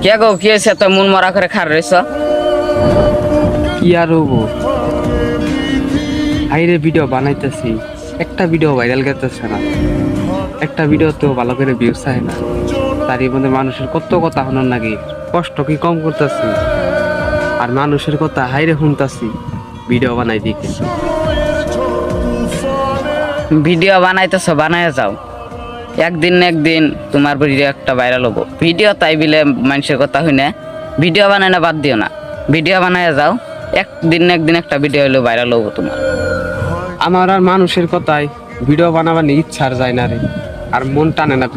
কে গো কি হয়েছে তো মন মরা করে খার রয়েছ? কি আর হবো, হাইরে ভিডিও বানাইতেছি, একটা ভিডিও ভাইরাল গেতেছে না, একটা ভিডিও তো ভালো করে ভিউজ হয় না। তারই মধ্যে মানুষের কত কথা শোনার নাকি, কষ্ট কি কম করতেছি, আর মানুষের কথা হাইরে শুনতাছি ভিডিও বানাই দিকে। ভিডিও বানাইতেছ বানায় যাও, একদিন না একদিন তোমার ভিডিও একটা ভাইরাল হবো। ভিডিও তাই বিলে মানুষের কথা শুনে ভিডিও বানায় না বাদ দিও না, ভিডিও বানায় যাও, একদিন না একদিন একটা ভিডিও হলেও ভাইরাল হবো তোমার। আমার আর মানুষের কথায় ভিডিও বানাবার ইচ্ছা আর যায় না রে, আর মন টানে না।